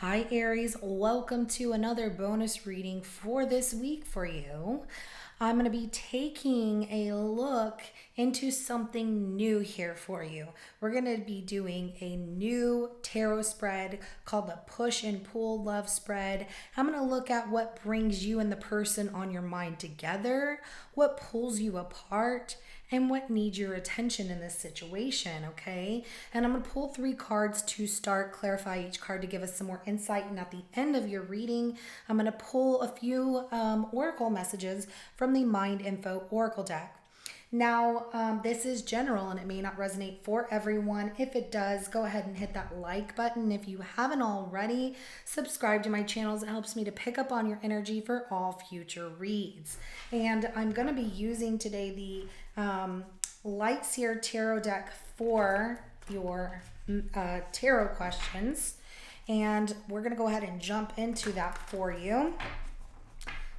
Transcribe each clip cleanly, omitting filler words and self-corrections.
Hi, Aries. Welcome to another bonus reading for this week for you. I'm going to be taking a look into something new here for you. We're going to be doing a new tarot spread called the Push and Pull Love Spread. I'm going to look at what brings you and the person on your mind together, what pulls you apart, and what needs your attention in this situation, okay? And I'm going to pull 3 cards to start, clarify each card to give us some more insight. And at the end of your reading, I'm going to pull a few oracle messages from the Mind Info Oracle deck. Now, this is general and it may not resonate for everyone. If it does, go ahead and hit that like button. If you haven't already, subscribe to my channels. It helps me to pick up on your energy for all future reads. And I'm going to be using today the Light Seer Tarot deck for your tarot questions. And we're going to go ahead and jump into that for you.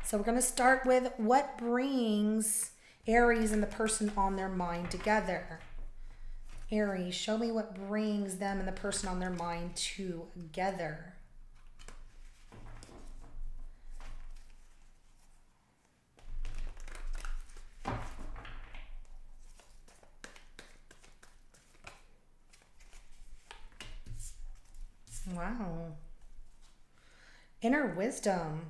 So we're going to start with what brings Aries and the person on their mind together. Aries, show me what brings them and the person on their mind together. Wow. Inner wisdom.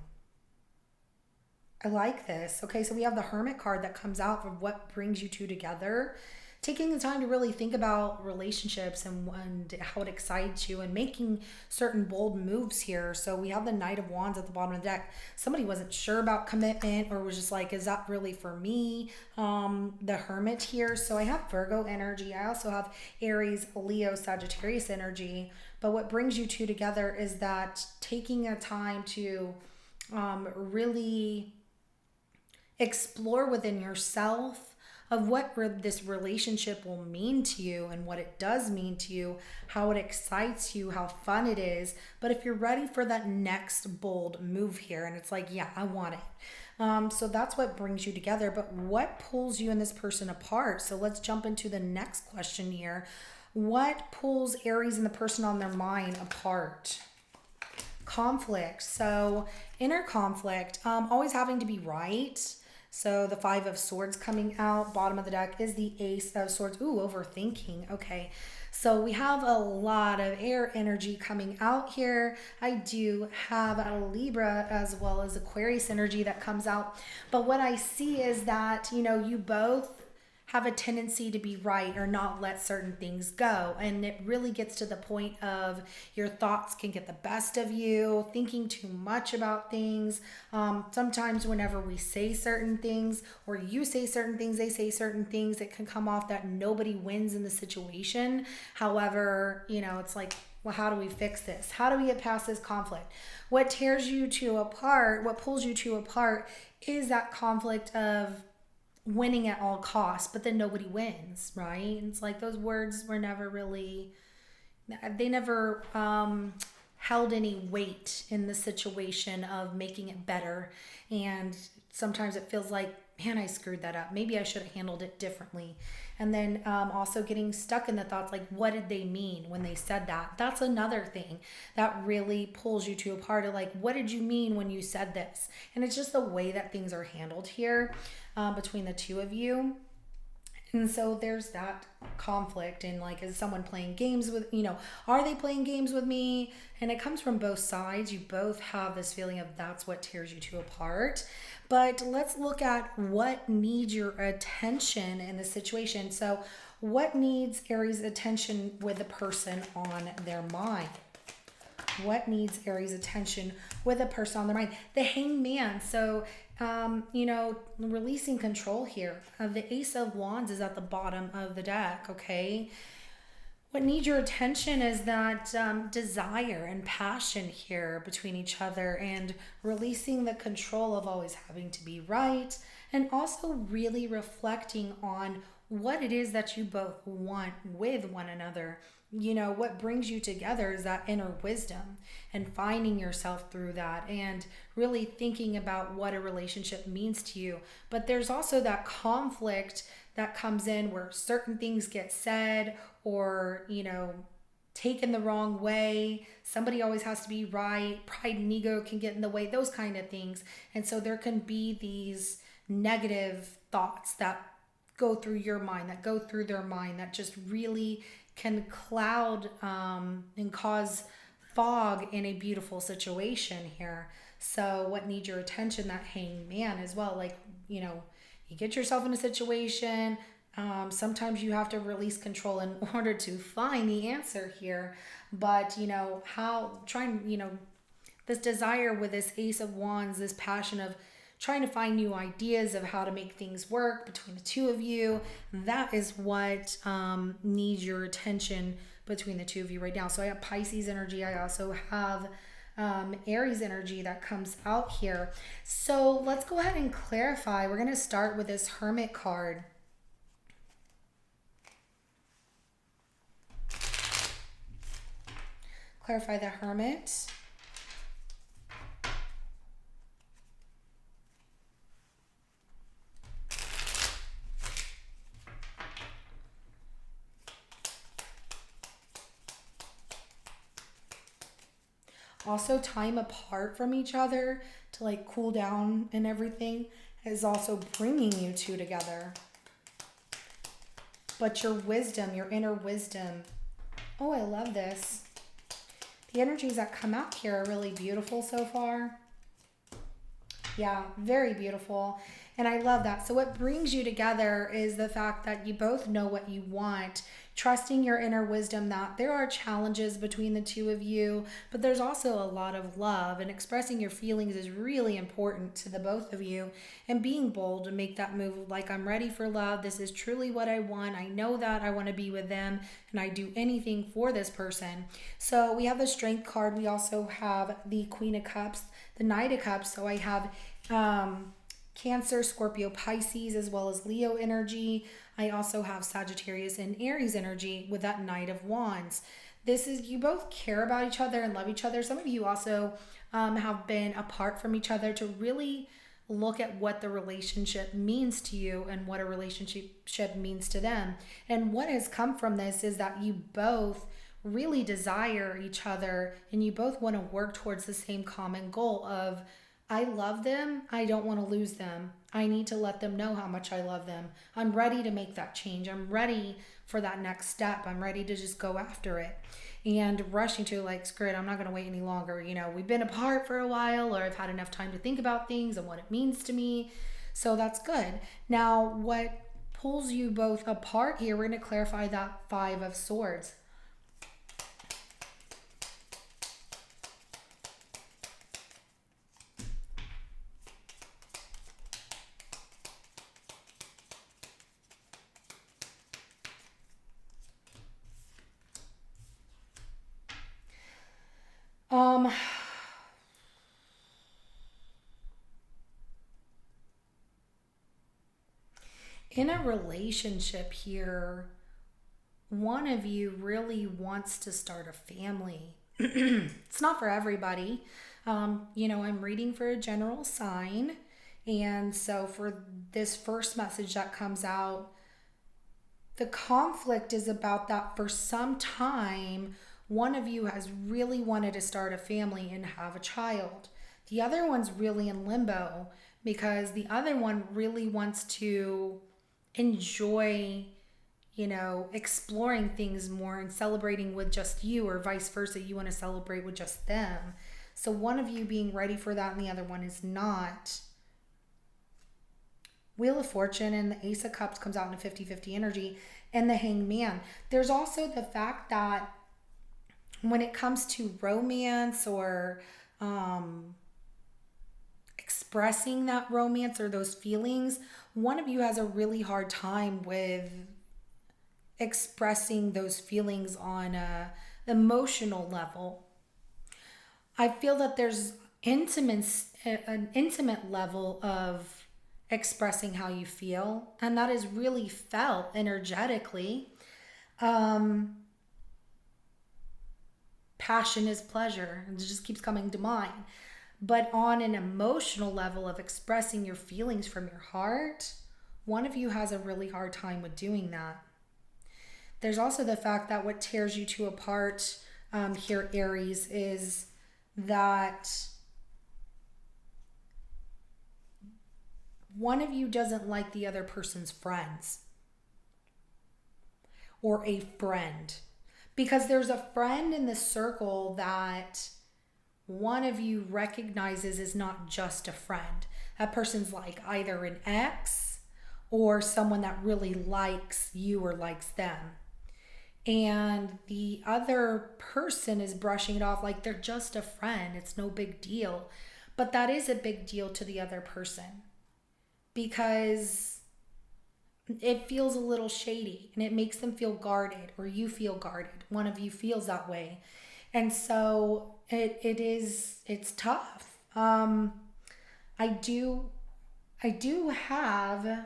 I like this. Okay, so we have the Hermit card that comes out of what brings you two together. Taking the time to really think about relationships and how it excites you and making certain bold moves here. So we have the Knight of Wands at the bottom of the deck. Somebody wasn't sure about commitment or was just like, is that really for me? The Hermit here. So I have Virgo energy. I also have Aries, Leo, Sagittarius energy. But what brings you two together is that taking a time to really explore within yourself of what this relationship will mean to you and what it does mean to you, how it excites you, how fun it is. But if you're ready for that next bold move here, and it's like, yeah, I want it. So that's what brings you together. But what pulls you and this person apart? So let's jump into the next question here. What pulls Aries and the person on their mind apart? Conflict. So inner conflict, always having to be right. So the 5 of Swords coming out, bottom of the deck is the Ace of Swords. Ooh, overthinking. Okay. So we have a lot of air energy coming out here. I do have a Libra as well as Aquarius energy that comes out. But what I see is that, you both have a tendency to be right or not let certain things go. And it really gets to the point of your thoughts can get the best of you, thinking too much about things. Sometimes whenever we say certain things or you say certain things, they say certain things, it can come off that nobody wins in the situation. However, it's like, well, how do we fix this? How do we get past this conflict? What tears you two apart, what pulls you two apart is that conflict of winning at all costs, but then nobody wins, right? And it's like those words were never really, they never held any weight in the situation of making it better. And sometimes it feels like, man, I screwed that up. Maybe I should have handled it differently. And then also getting stuck in the thoughts like, what did they mean when they said that? That's another thing that really pulls you two apart of like, what did you mean when you said this? And it's just the way that things are handled here between the two of you. And so there's that conflict and like, is someone playing games with, are they playing games with me? And it comes from both sides. You both have this feeling of that's what tears you two apart. But let's look at what needs your attention in the situation. So what needs Aries' attention with a person on their mind? What needs Aries' attention with a person on their mind? The Hangman. So releasing control here. The Ace of Wands is at the bottom of the deck, okay? What needs your attention is that desire and passion here between each other and releasing the control of always having to be right and also really reflecting on what it is that you both want with one another. What brings you together is that inner wisdom and finding yourself through that and really thinking about what a relationship means to you. But there's also that conflict that comes in where certain things get said or, taken the wrong way. Somebody always has to be right. Pride and ego can get in the way, those kind of things. And so there can be these negative thoughts that go through your mind, that go through their mind, that just really can cloud and cause fog in a beautiful situation here. So what needs your attention? That hangman as well. Like, you know, you get yourself in a situation. Sometimes you have to release control in order to find the answer here. But, you know, this desire with this Ace of Wands, this passion of trying to find new ideas of how to make things work between the two of you, that is what needs your attention between the two of you right now. So I have Pisces energy. I also have Aries energy that comes out here. So let's go ahead and clarify. We're going to start with this Hermit card. Clarify the Hermit. Also, time apart from each other to like cool down and everything is also bringing you two together. But your wisdom, your inner wisdom. Oh, I love this. The energies that come out here are really beautiful so far. Yeah, very beautiful. And I love that. So what brings you together is the fact that you both know what you want, trusting your inner wisdom that there are challenges between the two of you, but there's also a lot of love, and expressing your feelings is really important to the both of you, and being bold to make that move like, I'm ready for love. This is truly what I want. I know that I want to be with them, and I do anything for this person. So we have the Strength card. We also have the Queen of Cups, the Knight of Cups. So I have Cancer, Scorpio, Pisces, as well as Leo energy. I also have Sagittarius and Aries energy with that Knight of Wands. This is, you both care about each other and love each other. Some of you also have been apart from each other to really look at what the relationship means to you and what a relationship means to them. And what has come from this is that you both really desire each other, and you both want to work towards the same common goal of, I love them. I don't want to lose them. I need to let them know how much I love them. I'm ready to make that change. I'm ready for that next step. I'm ready to just go after it. And rushing to like, screw it, I'm not going to wait any longer. You know, we've been apart for a while, or I've had enough time to think about things and what it means to me. So that's good. Now, what pulls you both apart here, we're going to clarify that Five of Swords. In a relationship here, one of you really wants to start a family. It's not for everybody. I'm reading for a general sign. And so for this first message that comes out, the conflict is about that for some time, one of you has really wanted to start a family and have a child. The other one's really in limbo because the other one really wants to enjoy, exploring things more and celebrating with just you, or vice versa. You want to celebrate with just them. So one of you being ready for that and the other one is not. Wheel of Fortune and the Ace of Cups comes out in a 50-50 energy, and the Hangman. There's also the fact that when it comes to romance or expressing that romance or those feelings, one of you has a really hard time with expressing those feelings on a emotional level. I feel that there's an intimate level of expressing how you feel, and that is really felt energetically. Passion is pleasure. It just keeps coming to mind. But on an emotional level of expressing your feelings from your heart, one of you has a really hard time with doing that. There's also the fact that what tears you two apart here, Aries, is that one of you doesn't like the other person's friends or a friend. Because there's a friend in the circle that one of you recognizes is not just a friend. That person's like either an ex or someone that really likes you or likes them. And the other person is brushing it off like they're just a friend. It's no big deal. But that is a big deal to the other person because it feels a little shady and it makes them feel guarded, or you feel guarded. One of you feels that way. And so it's tough. I do have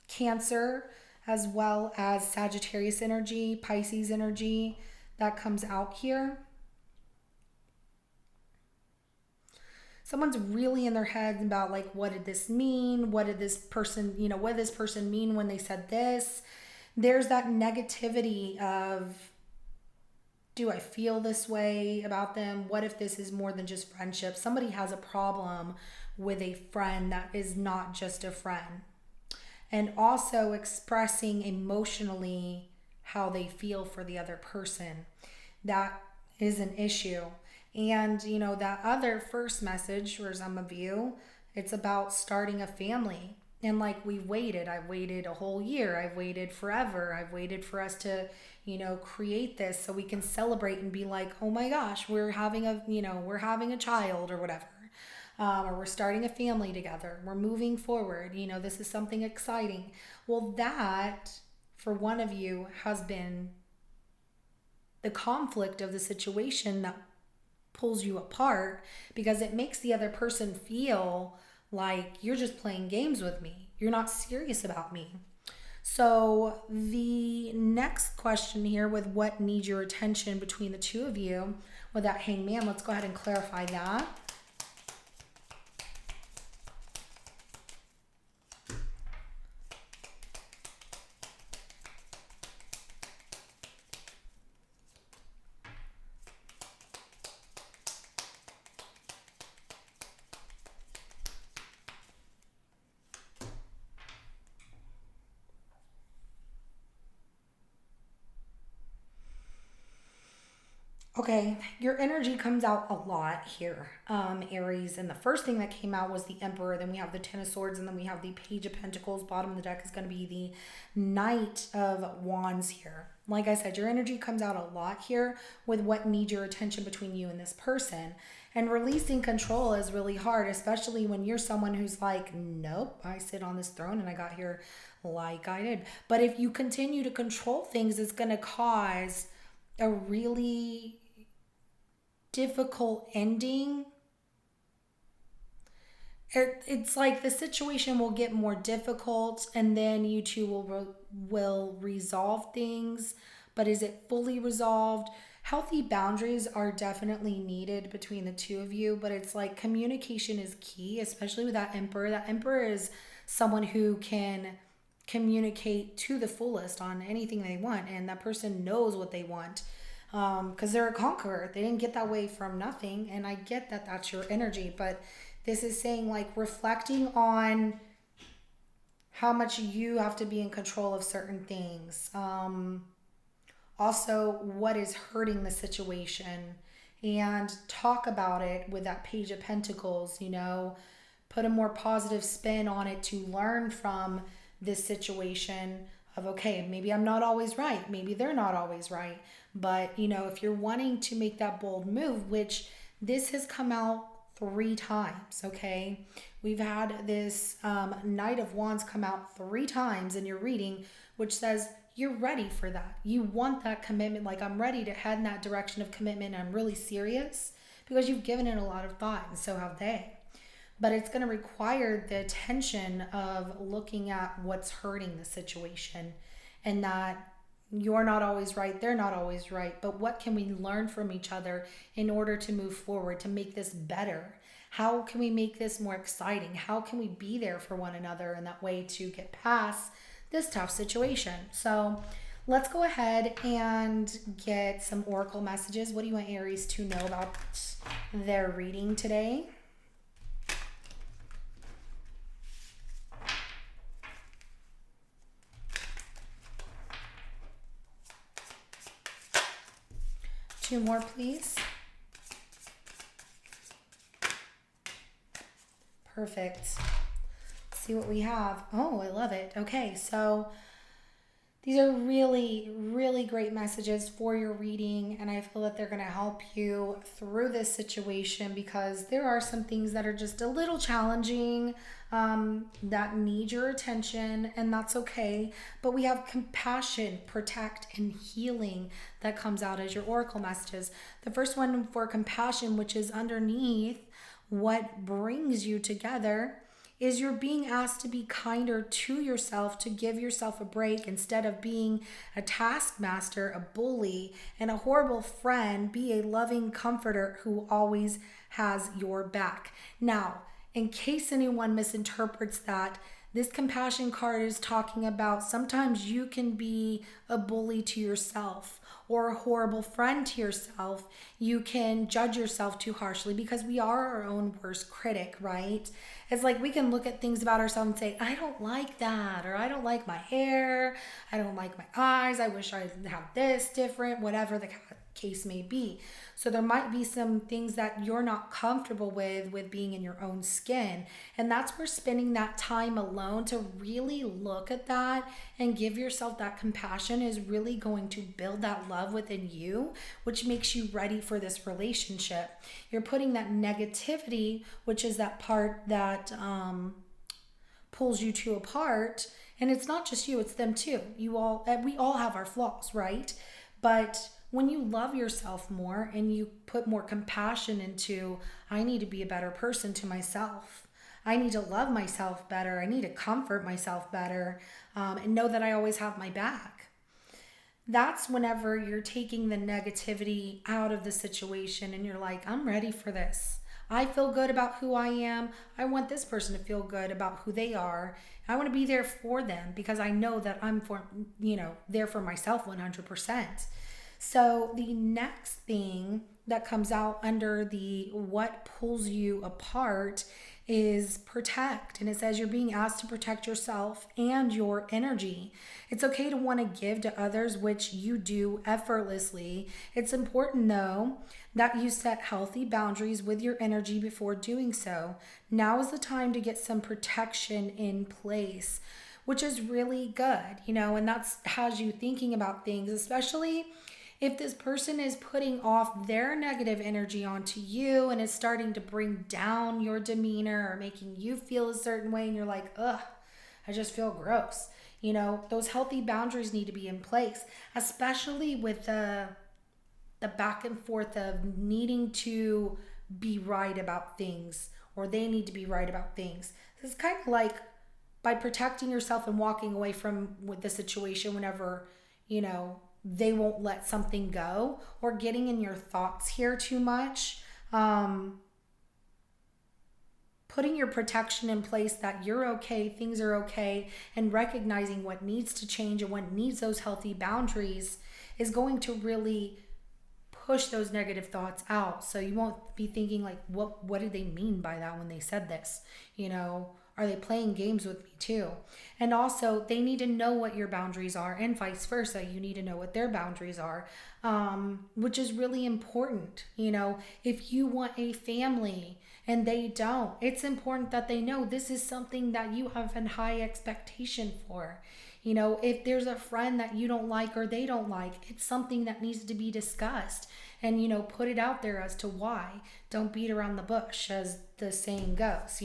Cancer as well as Sagittarius energy, Pisces energy that comes out here. Someone's really in their heads about like, what did this mean? What did this person mean when they said this? There's that negativity of, do I feel this way about them? What if this is more than just friendship? Somebody has a problem with a friend that is not just a friend. And also expressing emotionally how they feel for the other person. That is an issue. And, that other first message for some of you, it's about starting a family. And like I've waited a whole year. I've waited forever. I've waited for us to, create this so we can celebrate and be like, oh my gosh, we're having a child or whatever. Or we're starting a family together. We're moving forward. This is something exciting. Well, that for one of you has been the conflict of the situation that pulls you apart, because it makes the other person feel like you're just playing games with me. You're not serious about me. So the next question here, with what needs your attention between the two of you with that Hangman, let's go ahead and clarify that. Okay, your energy comes out a lot here, Aries. And the first thing that came out was the Emperor. Then we have the Ten of Swords, and then we have the Page of Pentacles. Bottom of the deck is going to be the Knight of Wands here. Like I said, your energy comes out a lot here with what needs your attention between you and this person. And releasing control is really hard, especially when you're someone who's like, nope, I sit on this throne and I got here like I did. But if you continue to control things, it's going to cause a really difficult ending. It's like the situation will get more difficult, and then you two will resolve things. But is it fully resolved? Healthy boundaries are definitely needed between the two of you, but it's like communication is key, especially with that Emperor. That Emperor is someone who can communicate to the fullest on anything they want, and that person knows what they want. Because they're a conqueror. They didn't get that way from nothing. And I get that that's your energy, but this is saying like reflecting on how much you have to be in control of certain things. Also, what is hurting the situation, and talk about it with that Page of Pentacles, put a more positive spin on it to learn from this situation of, okay, maybe I'm not always right. Maybe they're not always right. But, if you're wanting to make that bold move, which this has come out 3 times, okay? We've had this Knight of Wands come out 3 times in your reading, which says you're ready for that. You want that commitment. Like, I'm ready to head in that direction of commitment. I'm really serious, because you've given it a lot of thought, and so have they. But it's going to require the attention of looking at what's hurting the situation, and that you're not always right, they're not always right, but what can we learn from each other in order to move forward, to make this better? How can we make this more exciting? How can we be there for one another in that way to get past this tough situation? So Let's go ahead and get some oracle messages. What do you want Aries to know about their reading today? Two more, please. Perfect. Let's see what we have. Oh, I love it. Okay, so these are really, really great messages for your reading, and I feel that they're going to help you through this situation because there are some things that are just a little challenging that need your attention, and that's okay. But we have compassion, protect, and healing that comes out as your oracle messages. The first one for compassion, which is underneath what brings you together, is you're being asked to be kinder to yourself, to give yourself a break instead of being a taskmaster, a bully, and a horrible friend. Be a loving comforter who always has your back. Now, in case anyone misinterprets that, this compassion card is talking about sometimes you can be a bully to yourself or a horrible friend to yourself. You can judge yourself too harshly because we are our own worst critic, right? It's like we can look at things about ourselves and say, I don't like that, or I don't like my hair, I don't like my eyes, I wish I had this different, whatever the case may be. So there might be some things that you're not comfortable with being in your own skin. And that's where spending that time alone to really look at that and give yourself that compassion is really going to build that love within you, which makes you ready for this relationship. You're putting that negativity, which is that part that pulls you two apart. And it's not just you, it's them too. We all have our flaws, right? But when you love yourself more and you put more compassion into, I need to be a better person to myself. I need to love myself better. I need to comfort myself better, and know that I always have my back. That's whenever you're taking the negativity out of the situation and you're like, I'm ready for this. I feel good about who I am. I want this person to feel good about who they are. I want to be there for them because I know that I'm there for myself 100%. So the next thing that comes out under the what pulls you apart is protect. And it says you're being asked to protect yourself and your energy. It's okay to want to give to others, which you do effortlessly. It's important, though, that you set healthy boundaries with your energy before doing so. Now is the time to get some protection in place, which is really good, and that's has you thinking about things, especially if this person is putting off their negative energy onto you and is starting to bring down your demeanor or making you feel a certain way and you're like, ugh, I just feel gross. Those healthy boundaries need to be in place, especially with the back and forth of needing to be right about things or they need to be right about things. It's kind of like by protecting yourself and walking away from with the situation whenever, they won't let something go, or getting in your thoughts here too much, putting your protection in place that you're okay, things are okay, and recognizing what needs to change and what needs those healthy boundaries is going to really push those negative thoughts out. So you won't be thinking like, what did they mean by that when they said this? Are they playing games with me too? And also, they need to know what your boundaries are, and vice versa. You need to know what their boundaries are, which is really important. If you want a family and they don't, it's important that they know this is something that you have a high expectation for. If there's a friend that you don't like or they don't like, it's something that needs to be discussed and, put it out there as to why. Don't beat around the bush, as the saying goes,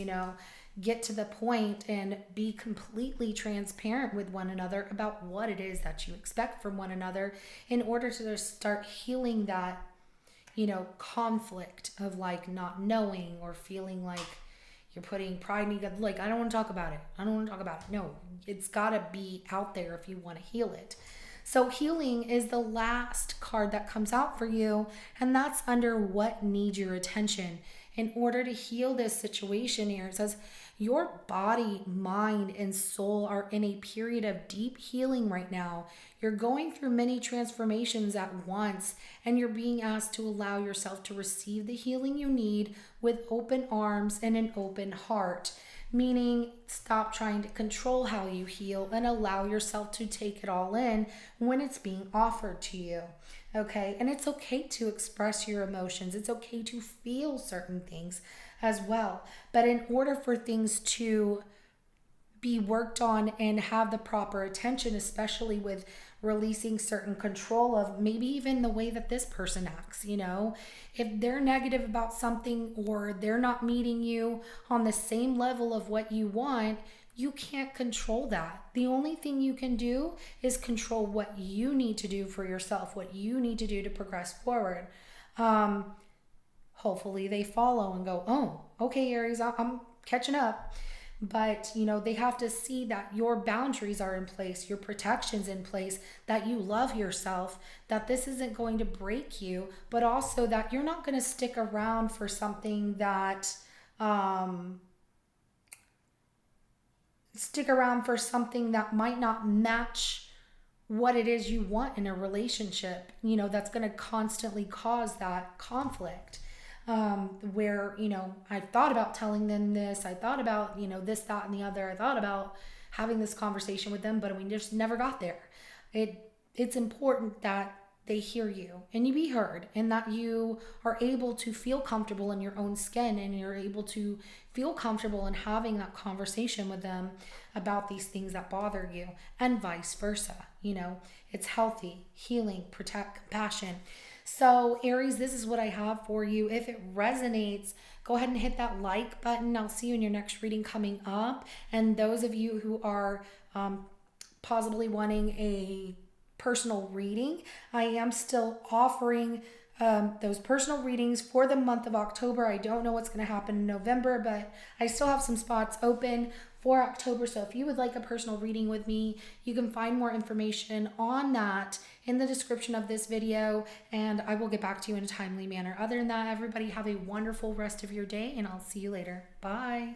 Get to the point and be completely transparent with one another about what it is that you expect from one another in order to start healing that, conflict of like not knowing or feeling like you're putting pride in like, I don't want to talk about it. No, it's got to be out there if you want to heal it. So healing is the last card that comes out for you, and that's under what needs your attention. in order to heal this situation here. It says your body, mind, and soul are in a period of deep healing right now. You're going through many transformations at once, and you're being asked to allow yourself to receive the healing you need with open arms and an open heart. Meaning, stop trying to control how you heal and allow yourself to take it all in when it's being offered to you. Okay, and it's okay to express your emotions, it's okay to feel certain things as well. But in order for things to be worked on and have the proper attention, especially with releasing certain control of maybe even the way that this person acts, if they're negative about something or they're not meeting you on the same level of what you want, you can't control that. The only thing you can do is control what you need to do for yourself, what you need to do to progress forward. Hopefully they follow and go, oh, okay, Aries, I'm catching up. But, they have to see that your boundaries are in place, your protection's in place, that you love yourself, that this isn't going to break you, but also that you're not going to stick around for something that, might not match what it is you want in a relationship, that's going to constantly cause that conflict. Where, I thought about telling them this, I thought about, this, that, and the other. I thought about having this conversation with them, but we just never got there. It's important that they hear you and you be heard, and that you are able to feel comfortable in your own skin, and you're able to feel comfortable in having that conversation with them about these things that bother you, and vice versa. It's healthy, healing, protect, compassion. So Aries, this is what I have for you. If it resonates, go ahead and hit that like button. I'll see you in your next reading coming up. And those of you who are possibly wanting a personal reading, I am still offering those personal readings for the month of October. I don't know what's going to happen in November, but I still have some spots open for October. So if you would like a personal reading with me, you can find more information on that in the description of this video, and I will get back to you in a timely manner. Other than that, everybody have a wonderful rest of your day, and I'll see you later. Bye.